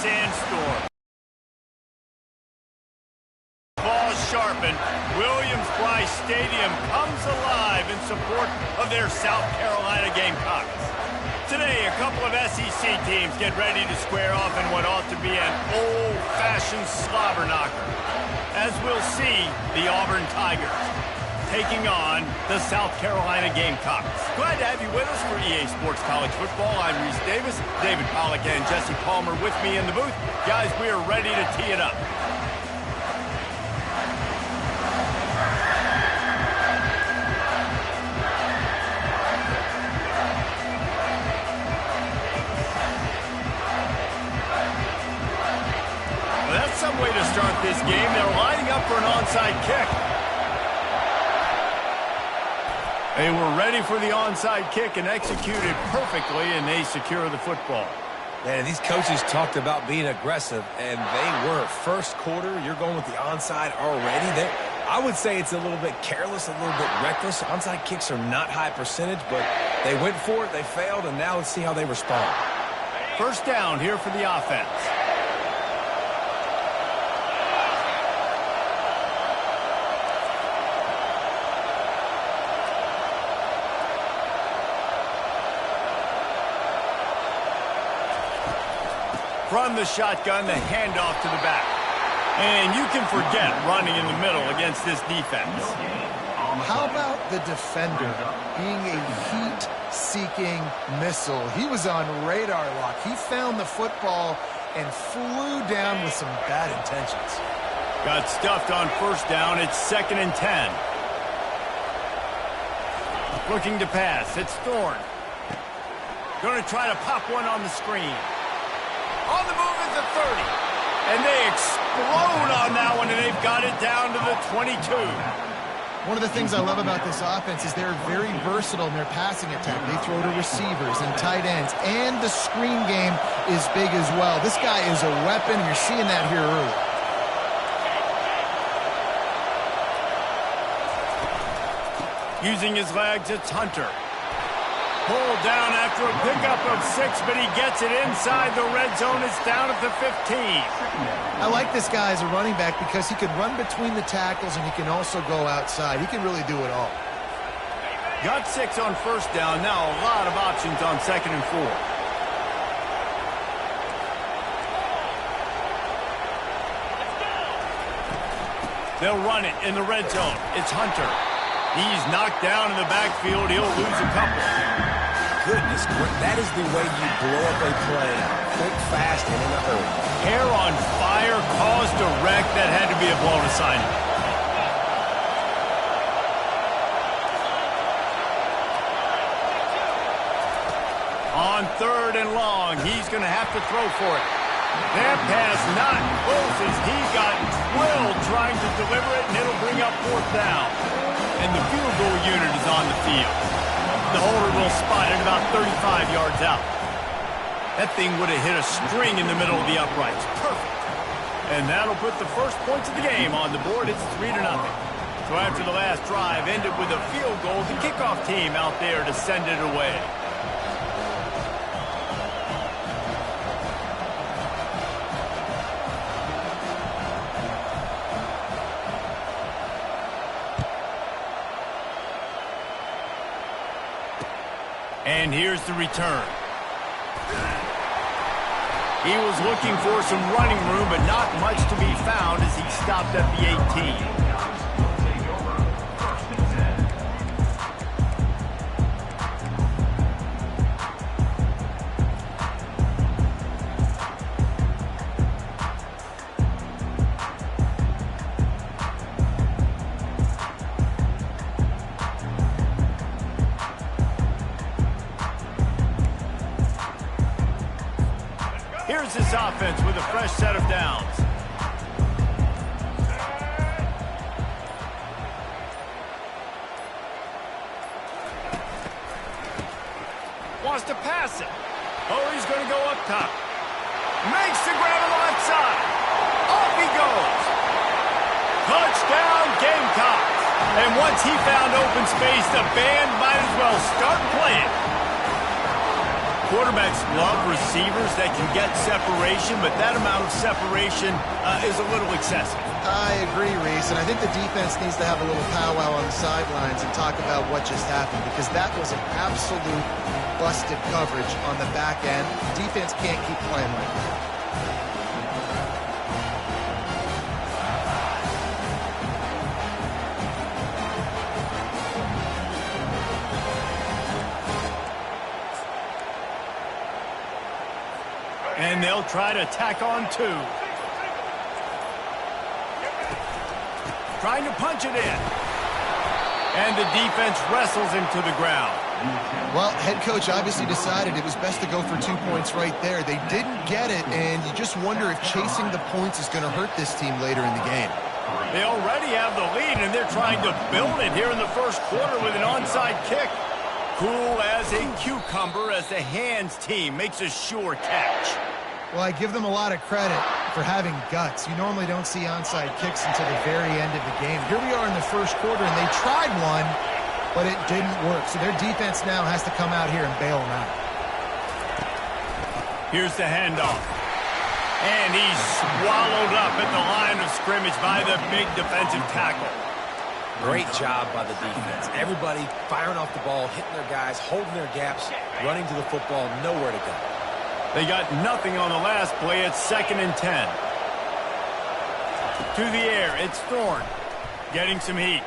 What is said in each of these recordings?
sandstorm. Ball sharpened. Williams-Brice Stadium comes alive in support of their South Carolina Gamecocks. Today, a couple of SEC teams get ready to square off in what ought to be an old-fashioned slobber knocker. As we'll see, the Auburn Tigers taking on the South Carolina Gamecocks. Glad to have you with us for EA Sports College Football. I'm Reese Davis, David Pollack and Jesse Palmer with me in the booth. Guys, we are ready to tee it up. Some way to start this game. They're lining up for an onside kick. They were ready for the onside kick and executed perfectly, and they secure the football. Man, these coaches talked about being aggressive, and they were. First quarter, you're going with the onside already. I would say it's a little bit careless, a little bit reckless. Onside kicks are not high percentage, but they went for it, they failed, and now let's see how they respond. First down here for the offense. From the shotgun, the handoff to the back. And you can forget running in the middle against this defense. How about the defender being a heat-seeking missile? He was on radar lock. He found the football and flew down with some bad intentions. Got stuffed on first down. It's 2nd and 10. Looking to pass. It's Thorne. Going to try to pop one on the screen. On the move at the 30. And they explode on that one, and they've got it down to the 22. One of the things I love about this offense is they're very versatile in their passing attack. They throw to receivers and tight ends, and the screen game is big as well. This guy is a weapon, and you're seeing that here early. Using his legs, it's Hunter. Pulled down after a pickup of 6, but he gets it inside the red zone. It's down at the 15. I like this guy as a running back because he can run between the tackles and he can also go outside. He can really do it all. Got 6 on first down. Now a lot of options on 2nd and 4. They'll run it in the red zone. It's Hunter. He's knocked down in the backfield. He'll lose a couple. Goodness, that is the way you blow up a play. Quick, fast, and in a hurry. Hair on fire, caused a wreck. That had to be a blown assignment. On 3rd and long, he's going to have to throw for it. That pass not close as he got drilled trying to deliver it, and it'll bring up 4th down. And the field goal unit is on the field. The holder will spot it about 35 yards out. That thing would have hit a string in the middle of the uprights. Perfect. And that'll put the first points of the game on the board. It's 3-0. So after the last drive ended with a field goal, the kickoff team out there to send it away. And here's the return. He was looking for some running room, but not much to be found as he stopped at the 18. Here's this offense with a fresh set of downs. Wants to pass it. Oh, he's going to go up top. Makes the grab on the left side. Off he goes. Touchdown, Gamecocks. And once he found open space, the band might as well start playing. Quarterbacks love receivers that can get separation, but that amount of separation is a little excessive. I agree, Reese, and I think the defense needs to have a little powwow on the sidelines and talk about what just happened, because that was an absolute busted coverage on the back end. Defense can't keep playing like that. And they'll try to tack on 2. Trying to punch it in. And the defense wrestles him to the ground. Well, head coach obviously decided it was best to go for 2 points right there. They didn't get it, and you just wonder if chasing the points is going to hurt this team later in the game. They already have the lead, and they're trying to build it here in the first quarter with an onside kick. Cool as a cucumber as the hands team makes a sure catch. Well, I give them a lot of credit for having guts. You normally don't see onside kicks until the very end of the game. Here we are in the first quarter, and they tried one, but it didn't work. So their defense now has to come out here and bail them out. Here's the handoff. And he's swallowed up at the line of scrimmage by the big defensive tackle. Great job by the defense. Everybody firing off the ball, hitting their guys, holding their gaps, running to the football, nowhere to go. They got nothing on the last play. It's 2nd and 10. To the air, it's Thorne getting some heat.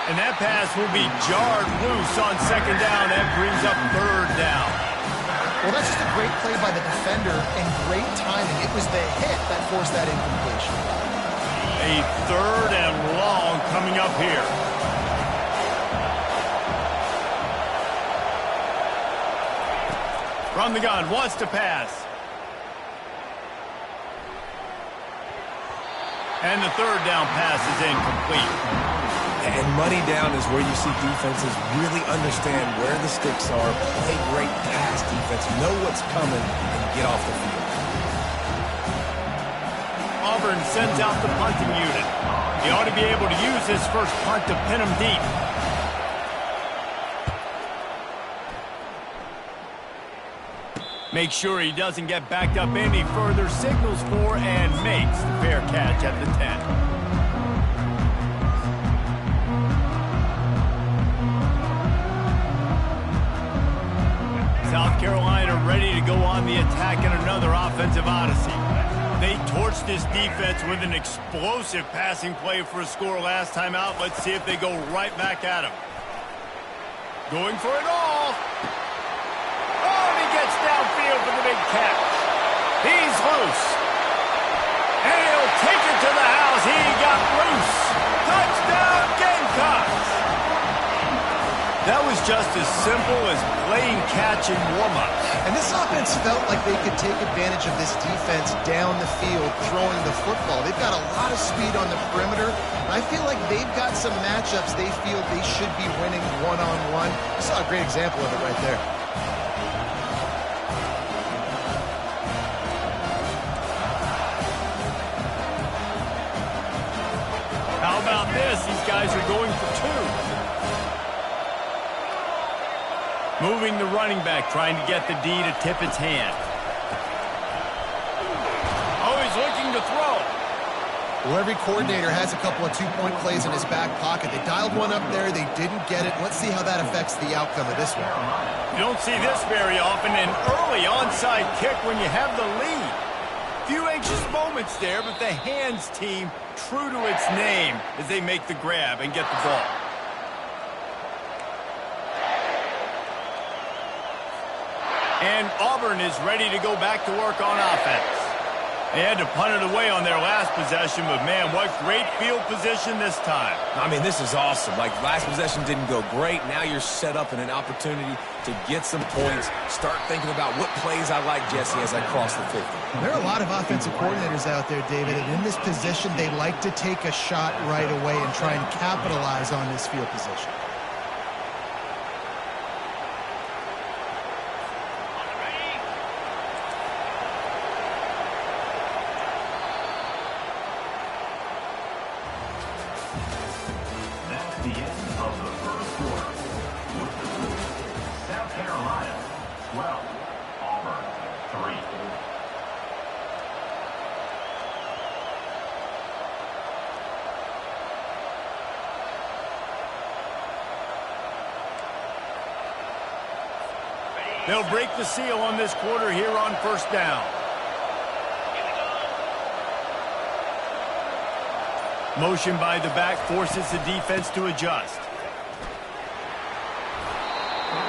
And that pass will be jarred loose on 2nd down. That brings up 3rd down. Well, that's just a great play by the defender and great timing. It was the hit that forced that incompletion. A 3rd and long coming up here. From the gun, wants to pass. And the 3rd down pass is incomplete. And money down is where you see defenses really understand where the sticks are, play great pass defense, know what's coming, and get off the field. Auburn sends out the punting unit. He ought to be able to use his first punt to pin him deep. Make sure he doesn't get backed up any further, signals for and makes the fair catch at the 10. South Carolina ready to go on the attack in another offensive odyssey. They torched this defense with an explosive passing play for a score last time out. Let's see if they go right back at him. Going for it all. Oh, and he gets downfield for the big catch. He's loose. And he'll take it to the house. He got loose. Touchdown, Gamecocks. That was just as simple as playing catch and warm-ups. And this offense felt like they could take advantage of this defense down the field, throwing the football. They've got a lot of speed on the perimeter. I feel like they've got some matchups they feel they should be winning one-on-one. You saw a great example of it right there. How about this? These guys are going for 2. Moving the running back, trying to get the D to tip its hand. Oh, he's looking to throw. Well, every coordinator has a couple of 2-point plays in his back pocket. They dialed one up there. They didn't get it. Let's see how that affects the outcome of this one. You don't see this very often, an early onside kick when you have the lead. Few anxious moments there, but the hands team true to its name as they make the grab and get the ball. And Auburn is ready to go back to work on offense. They had to punt it away on their last possession, but man, what great field position this time. I mean, this is awesome. Like, last possession didn't go great. Now you're set up in an opportunity to get some points. Start thinking about what plays I like, Jesse, as I cross the 50. There are a lot of offensive coordinators out there, David, and in this position, they like to take a shot right away and try and capitalize on this field position. They'll break the seal on this quarter here on first down. Motion by the back forces the defense to adjust.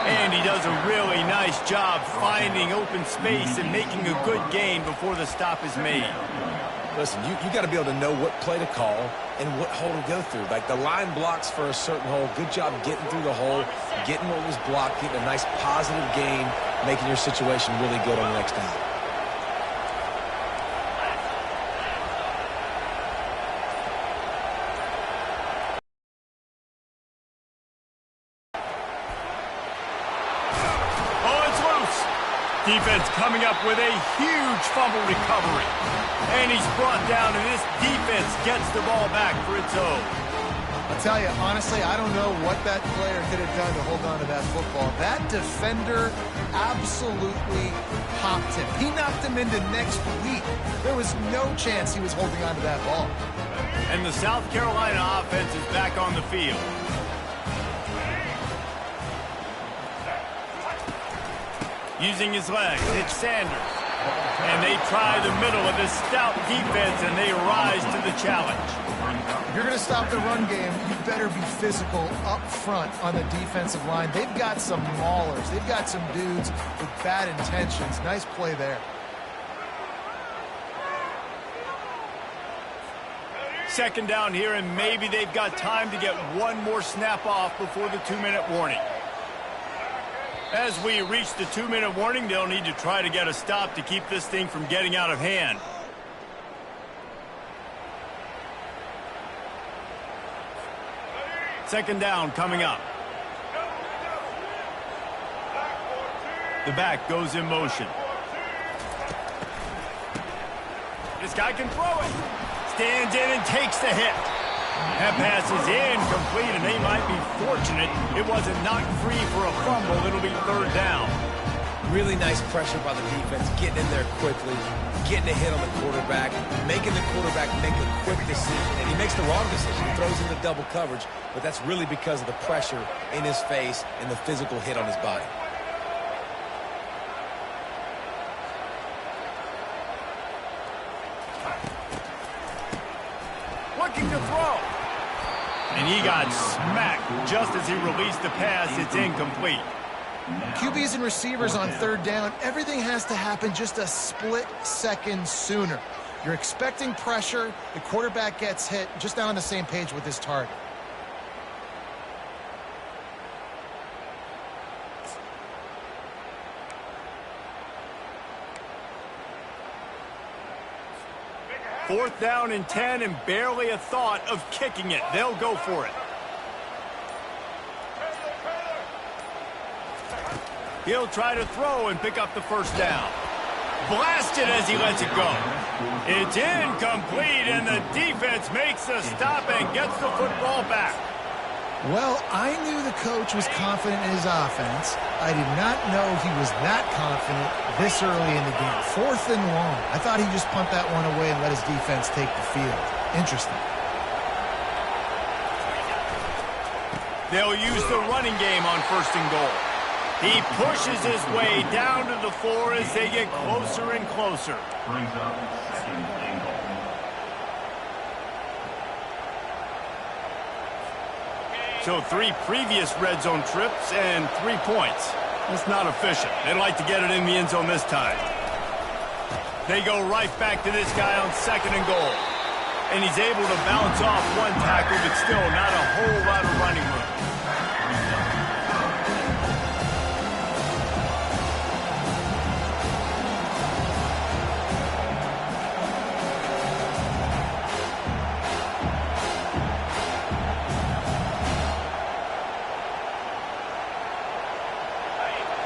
And he does a really nice job finding open space and making a good gain before the stop is made. Listen, you got to be able to know what play to call and what hole to go through. Like the line blocks for a certain hole. Good job getting through the hole, getting what was blocked, getting a nice positive gain, making your situation really good on the next down. Defense coming up with a huge fumble recovery. And he's brought down, and this defense gets the ball back for its own. I'll tell you, honestly, I don't know what that player could have done to hold on to that football. That defender absolutely popped him. He knocked him into next week. There was no chance he was holding on to that ball. And the South Carolina offense is back on the field. Using his legs, it's Sanders. And they try the middle of this stout defense, and they rise to the challenge. If you're going to stop the run game, you better be physical up front on the defensive line. They've got some maulers. They've got some dudes with bad intentions. Nice play there. Second down here, and maybe they've got time to get one more snap off before the 2-minute warning. As we reach the 2-minute warning, they'll need to try to get a stop to keep this thing from getting out of hand. Second down coming up. The back goes in motion. This guy can throw it. Stands in and takes the hit. That pass is incomplete, and they might be fortunate it wasn't knocked free for a fumble. It'll be third down. Really nice pressure by the defense, getting in there quickly, getting a hit on the quarterback, making the quarterback make a quick decision. And he makes the wrong decision. He throws into double coverage, but that's really because of the pressure in his face and the physical hit on his body. Looking to throw. And he got smacked just as he released the pass. It's incomplete. QBs and receivers on third down, everything has to happen just a split second sooner. You're expecting pressure. The quarterback gets hit. Just not on the same page with his target. Fourth down and 10, and barely a thought of kicking it. They'll go for it. He'll try to throw and pick up the first down. Blasted as he lets it go. It's incomplete, and the defense makes the stop and gets the football back. Well, I knew the coach was confident in his offense. I did not know he was that confident this early in the game. Fourth and long. I thought he'd just punt that one away and let his defense take the field. Interesting. They'll use the running game on first and goal. He pushes his way down to the floor as they get closer and closer. Brings up second and goal. So 3 previous red zone trips and 3 points. That's not efficient. They'd like to get it in the end zone this time. They go right back to this guy on second and goal. And he's able to bounce off one tackle, but still not a whole lot of running room.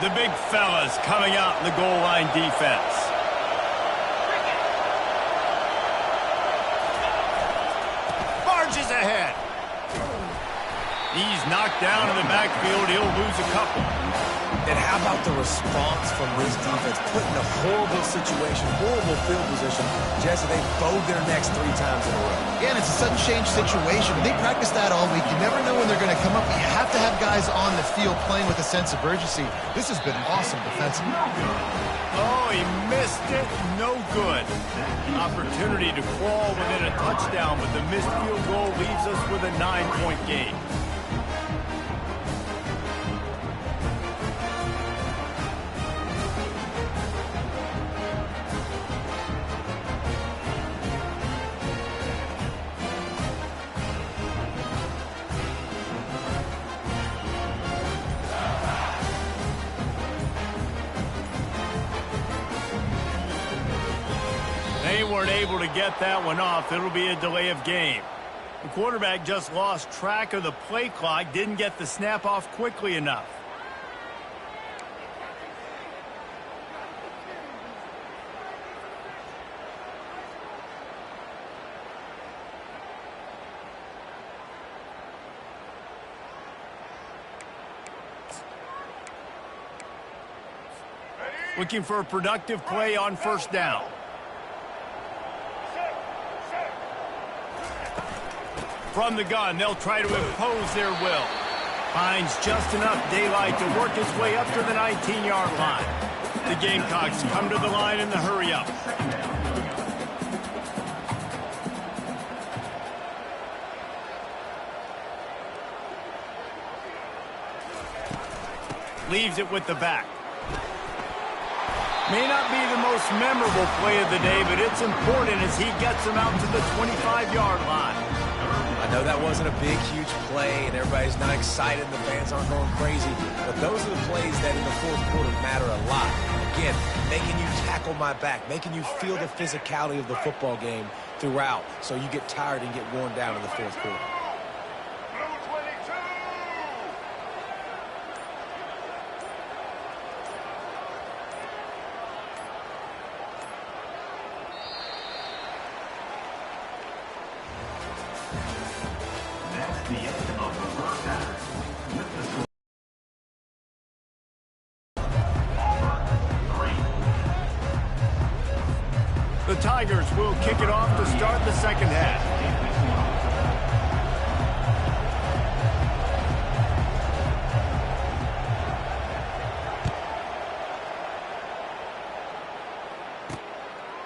The big fellas coming out in the goal line defense. Barges ahead. He's knocked down in the backfield. He'll lose a couple. And how about the response from this defense? Put in a horrible situation, horrible field position, just as they bowed their necks 3 times in a row. Yeah, and it's a sudden change situation. They practice that all week. You never know when they're going to come up. You have to have guys guys on the field playing with a sense of urgency. This has been awesome defensively. Oh, he missed it. No good. Opportunity to crawl within a touchdown, but the missed field goal leaves us with a 9-point game. They weren't able to get that one off. It'll be a delay of game. The quarterback just lost track of the play clock, didn't get the snap off quickly enough. Looking for a productive play on first down. From the gun, they'll try to impose their will. Finds just enough daylight to work his way up to the 19-yard line. The Gamecocks come to the line in the hurry-up. Leaves it with the back. May not be the most memorable play of the day, but it's important as he gets them out to the 25-yard line. I know that wasn't a big, huge play, and everybody's not excited, and the fans aren't going crazy, but those are the plays that in the fourth quarter matter a lot. Again, making you tackle my back, making you feel the physicality of the football game throughout, so you get tired and get worn down in the fourth quarter. The Tigers will kick it off to start the second half.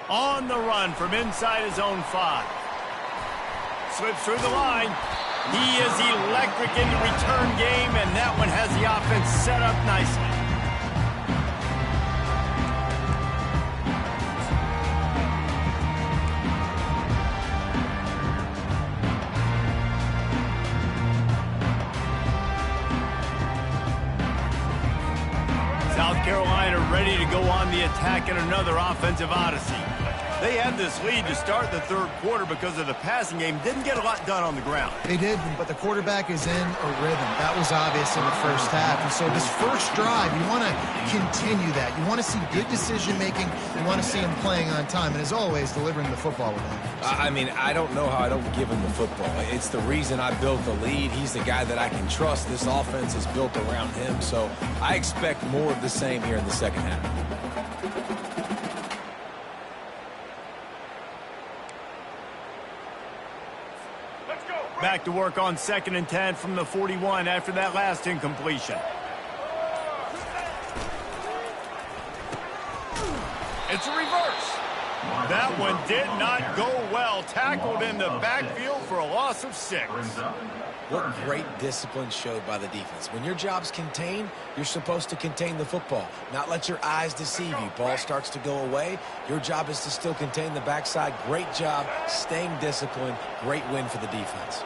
On the run from inside his own 5. Slips through the line. He is electric in the return game, and that one has the offense set up nicely. South Carolina ready to go on the attack in another offensive odyssey. They had this lead to start the third quarter because of the passing game. Didn't get a lot done on the ground. They did, but the quarterback is in a rhythm. That was obvious in the first half. And so this first drive, you want to continue that. You want to see good decision-making. You want to see him playing on time. And as always, delivering the football with him. I mean, I don't know how I don't give him the football. It's the reason I built the lead. He's the guy that I can trust. This offense is built around him. So I expect more of the same here in the second half. Back to work on 2nd and 10 from the 41 after that last incompletion. It's a reverse. That one did not go well. Tackled in the backfield for a loss of 6. What great discipline showed by the defense. When your job's contained, you're supposed to contain the football, not let your eyes deceive you. Ball starts to go away. Your job is to still contain the backside. Great job staying disciplined. Great win for the defense.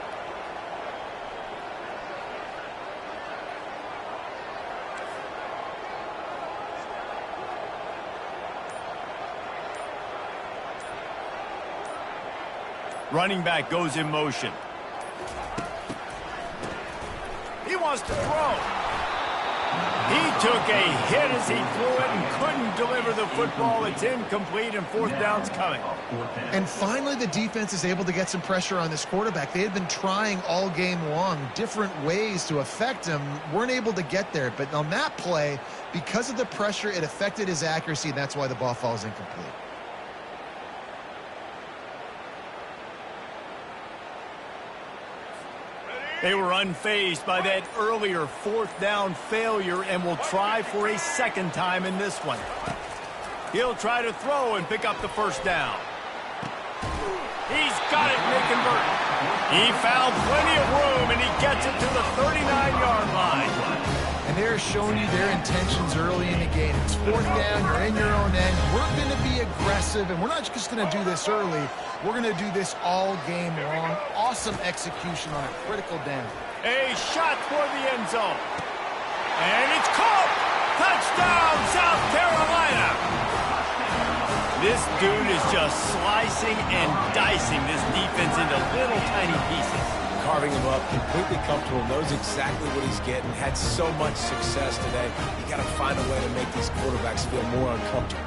Running back goes in motion. He wants to throw. He took a hit as he threw it and couldn't deliver the football. It's incomplete, and 4th down's coming. And finally, the defense is able to get some pressure on this quarterback. They had been trying all game long different ways to affect him. Weren't able to get there. But on that play, because of the pressure, it affected his accuracy, and that's why the ball falls incomplete. They were unfazed by that earlier fourth down failure and will try for a second time in this one. He'll try to throw and pick up the first down. He's got it, and they convert. He found plenty of room, and he gets it to the 39-yard line. And they're showing you their intentions early in the game. It's fourth down, you're in your own end. We're going to be aggressive, and we're not just going to do this early. We're going to do this all game long. Awesome execution on a critical down. A shot toward the end zone. And it's caught! Touchdown, South Carolina! This dude is just slicing and dicing this defense into little tiny pieces. Carving him up, completely comfortable, knows exactly what he's getting, had so much success today. You got to find a way to make these quarterbacks feel more uncomfortable.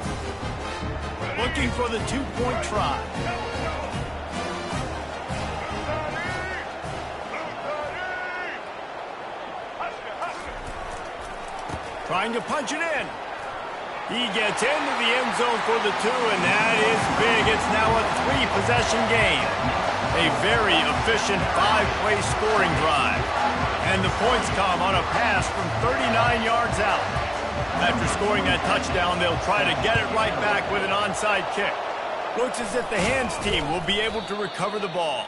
Looking for the two-point try. Trying to punch it in. He gets into the end zone for the two, and that is big. It's now a three-possession game. A very efficient five-play scoring drive. And the points come on a pass from 39 yards out. After scoring that touchdown, they'll try to get it right back with an onside kick. Looks as if the hands team will be able to recover the ball.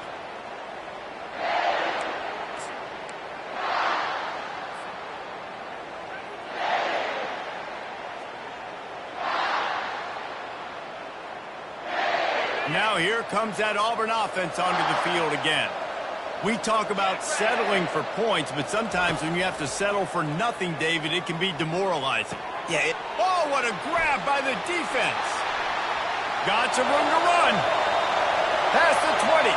Now here comes that Auburn offense onto the field again. We talk about settling for points, but sometimes when you have to settle for nothing, David, it can be demoralizing. Oh, what a grab by the defense. Got some room to run. Past the 20.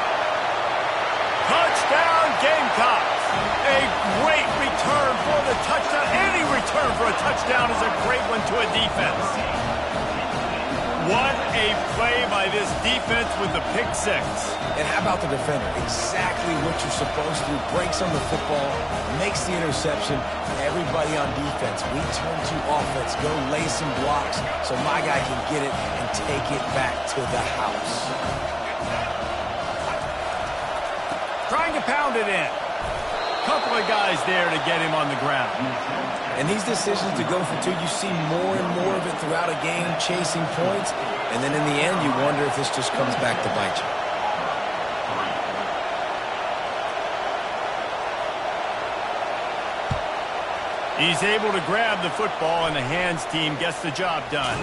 Touchdown, Gamecocks. A great return for the touchdown. Any return for a touchdown is a great one to a defense. What a play by this defense with the pick six. And how about the defender? Exactly what you're supposed to do. Breaks on the football, makes the interception. Everybody on defense, we turn to offense. Go lay some blocks so my guy can get it and take it back to the house. Trying to pound it in. Couple of guys there to get him on the ground. And these decisions to go for two, you see more and more of it throughout a game, chasing points. And then in the end, you wonder if this just comes back to bite you. He's able to grab the football, and the hands team gets the job done.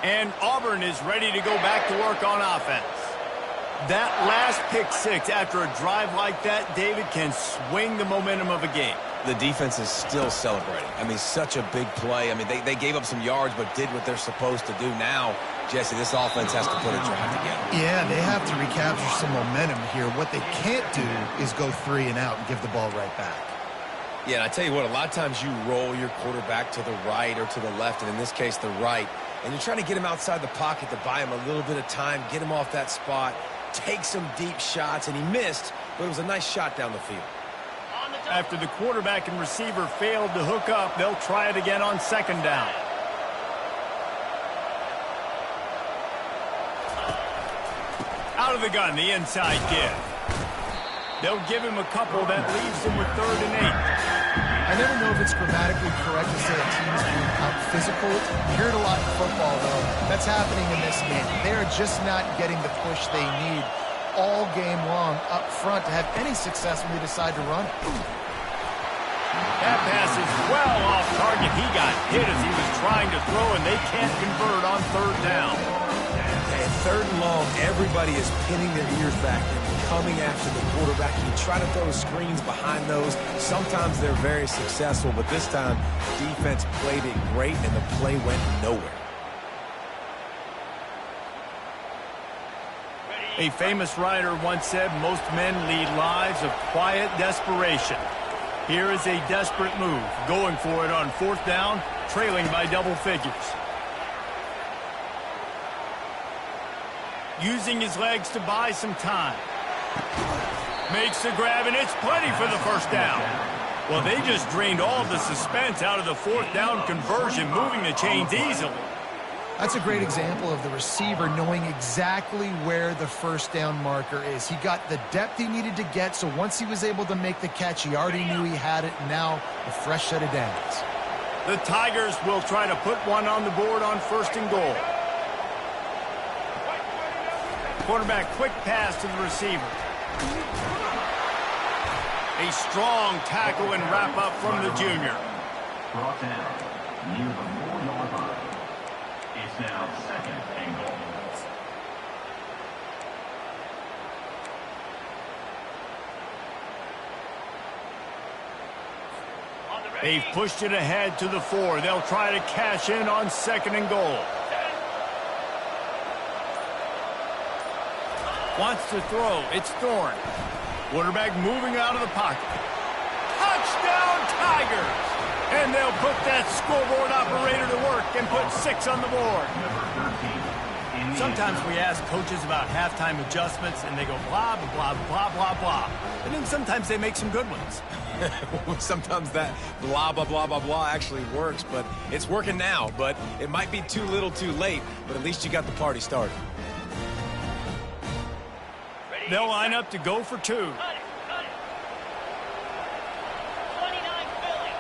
And Auburn is ready to go back to work on offense. That last pick six after a drive like that, David, can swing the momentum of a game. The defense is still celebrating. I mean, such a big play. I mean, they gave up some yards but did what they're supposed to do. Now, Jesse, this offense has to put a drive together. Yeah, they have to recapture some momentum here. What they can't do is go 3 and out and give the ball right back. Yeah, and I tell you what, a lot of times you roll your quarterback to the right or to the left, and in this case, the right. And you're trying to get him outside the pocket to buy him a little bit of time, get him off that spot, take some deep shots, and he missed, but it was a nice shot down the field. After the quarterback and receiver failed to hook up, they'll try it again on second down. Out of the gun, the inside give. They'll give him a couple that leaves him with 3rd and 8. I never know if it's grammatically correct to say a team's being out physical. You hear it a lot in football, though. That's happening in this game. They are just not getting the push they need all game long up front to have any success when they decide to run it. That pass is well off target. He got hit as he was trying to throw, and they can't convert on 3rd down. Okay, 3rd and long, everybody is pinning their ears back and coming after the quarterback. You try to throw screens behind those. Sometimes they're very successful, but this time, defense played it great, and the play went nowhere. A famous writer once said, most men lead lives of quiet desperation. Here is a desperate move, going for it on 4th down, trailing by double figures. Using his legs to buy some time. Makes the grab, and it's plenty for the first down. Well, they just drained all the suspense out of the fourth down conversion, moving the chains easily. That's a great example of the receiver knowing exactly where the first down marker is. He got the depth he needed to get, so once he was able to make the catch, he already knew he had it, and now a fresh set of downs. The Tigers will try to put one on the board on first and goal. Quarterback quick pass to the receiver. A strong tackle and wrap up from the junior. Brought down near the 4-yard line. It's now second and goal. They've pushed it ahead to the 4. They'll try to cash in on second and goal. Wants to throw. It's Thorne. Quarterback moving out of the pocket. Touchdown, Tigers! And they'll put that scoreboard operator to work and put 6 on the board. Sometimes we ask coaches about halftime adjustments, and they go blah, blah, blah, blah, blah. And then sometimes they make some good ones. Sometimes that blah, blah, blah, blah, blah actually works, but it's working now. But it might be too little too late, but at least you got the party started. They'll line up to go for 2. Cut it. 29 Philly.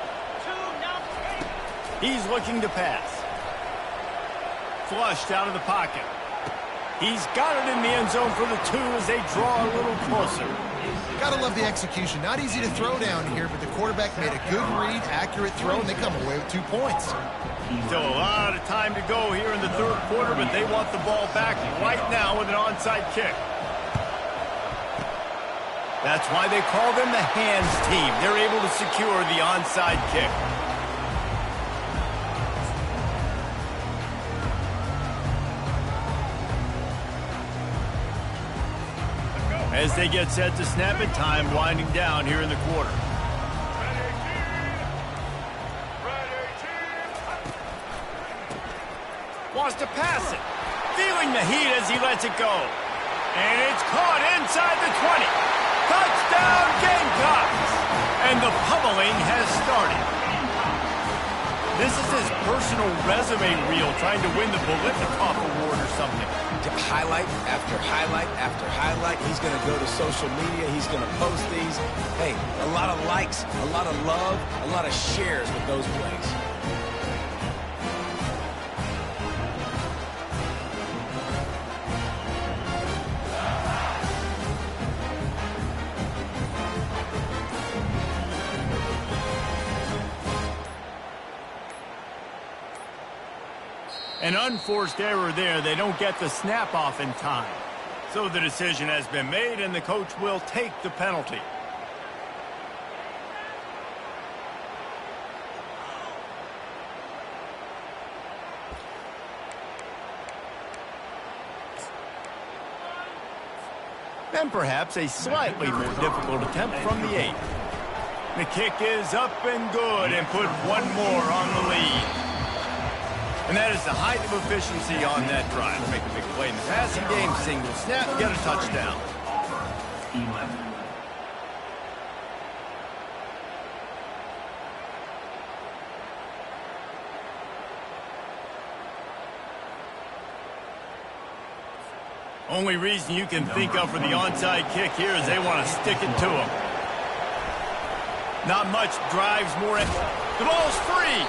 2 now. He's looking to pass. Flushed out of the pocket. He's got it in the end zone for the 2 as they draw a little closer. Gotta love the execution. Not easy to throw down here, but the quarterback made a good read, accurate throw, and they come away with 2 points. Still a lot of time to go here in the third quarter, but they want the ball back right now with an onside kick. That's why they call them the hands team. They're able to secure the onside kick. As they get set to snap it, time winding down here in the quarter. Wants to pass it. Feeling the heat as he lets it go. And it's caught inside the 20. Touchdown, Gamecocks! And the pummeling has started. This is his personal resume reel, trying to win the Bolitnikoff Award or something. Highlight after highlight after highlight. He's going to go to social media. He's going to post these. Hey, a lot of likes, a lot of love, a lot of shares with those plays. An unforced error there. They don't get the snap off in time. So the decision has been made, and the coach will take the penalty. And perhaps a slightly more difficult attempt from the 8. The kick is up and good, and put one more on the lead. And that is the height of efficiency on that drive. Make a big play in the passing game, single snap, get a touchdown. 11. Only reason you can think of for the onside kick here is they want to stick it to him. Not much drives more. The ball's free.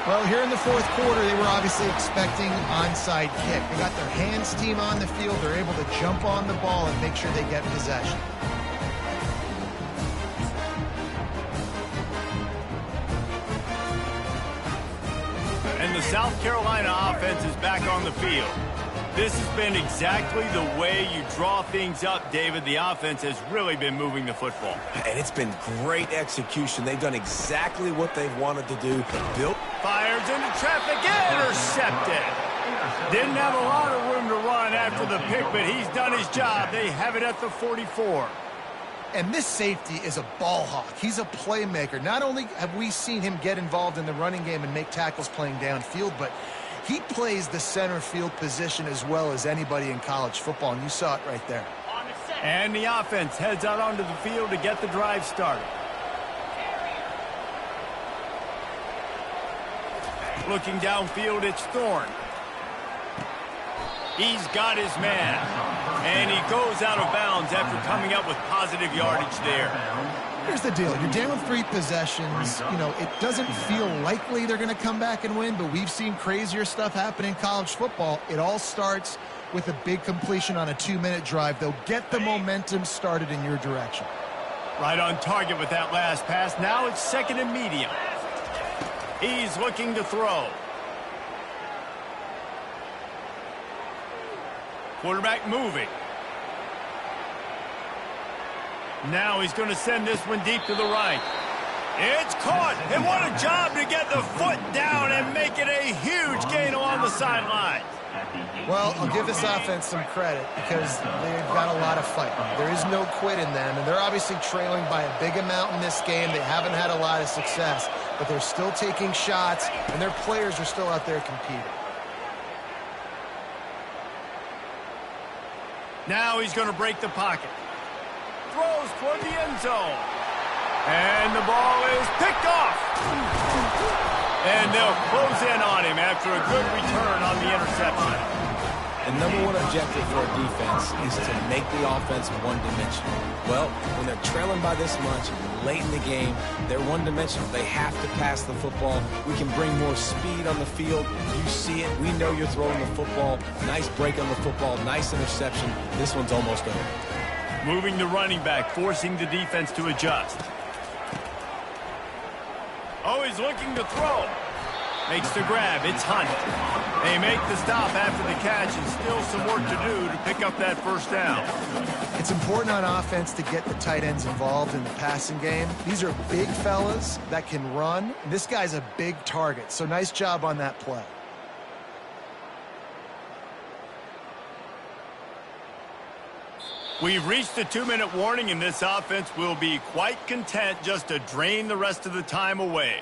Well, here in the fourth quarter, they were obviously expecting onside kick. They got their hands team on the field. They're able to jump on the ball and make sure they get possession. And the South Carolina offense is back on the field. This has been exactly the way you draw things up, David. The offense has really been moving the football. And it's been great execution. They've done exactly what they've wanted to do. Built. Fires into traffic, intercepted. Didn't have a lot of room to run after the pick, but he's done his job. They have it at the 44. And this safety is a ball hawk. He's a playmaker. Not only have we seen him get involved in the running game and make tackles playing downfield, but he plays the center field position as well as anybody in college football, and you saw it right there. On the set. And the offense heads out onto the field to get the drive started. Looking downfield, it's Thorne. He's got his man. And he goes out of bounds after coming up with positive yardage there. Here's the deal. You're down 3 possessions. You know, it doesn't feel likely they're going to come back and win, but we've seen crazier stuff happen in college football. It all starts with a big completion on a 2-minute drive. They'll get the momentum started in your direction. Right on target with that last pass. Now it's 2nd and medium. He's looking to throw. Quarterback moving. Now he's going to send this one deep to the right. It's caught, and what a job to get the foot down and make it a huge gain along the sideline. Well, I'll give this offense some credit because they've got a lot of fight. There is no quit in them, and they're obviously trailing by a big amount in this game. They haven't had a lot of success, but they're still taking shots, and their players are still out there competing. Now he's going to break the pocket. Throws toward the end zone. And the ball is picked off. And they'll close in on him after a good return on the interception. The number one objective for a defense is to make the offense one-dimensional. Well, when they're trailing by this much, late in the game, they're one-dimensional. They have to pass the football. We can bring more speed on the field. You see it. We know you're throwing the football. Nice break on the football. Nice interception. This one's almost over. Moving the running back, forcing the defense to adjust. Oh, he's looking to throw. Makes the grab. It's Hunt. They make the stop after the catch, and still some work to do to pick up that first down. It's important on offense to get the tight ends involved in the passing game. These are big fellas that can run. This guy's a big target, so nice job on that play. We've reached the 2-minute warning, and this offense will be quite content just to drain the rest of the time away.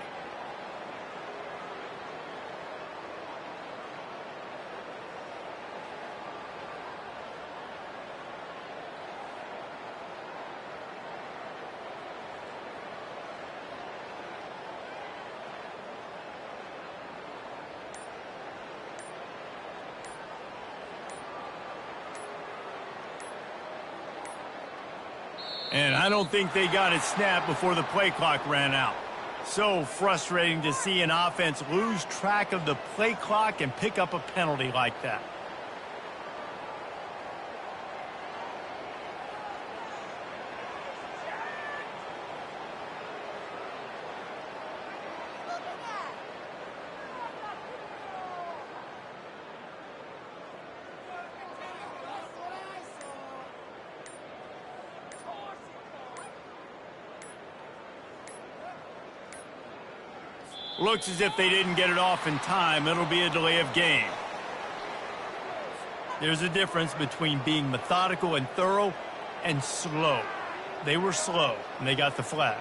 And I don't think they got it snapped before the play clock ran out. So frustrating to see an offense lose track of the play clock and pick up a penalty like that. Looks as if they didn't get it off in time. It'll be a delay of game. There's a difference between being methodical and thorough and slow. They were slow, and they got the flag.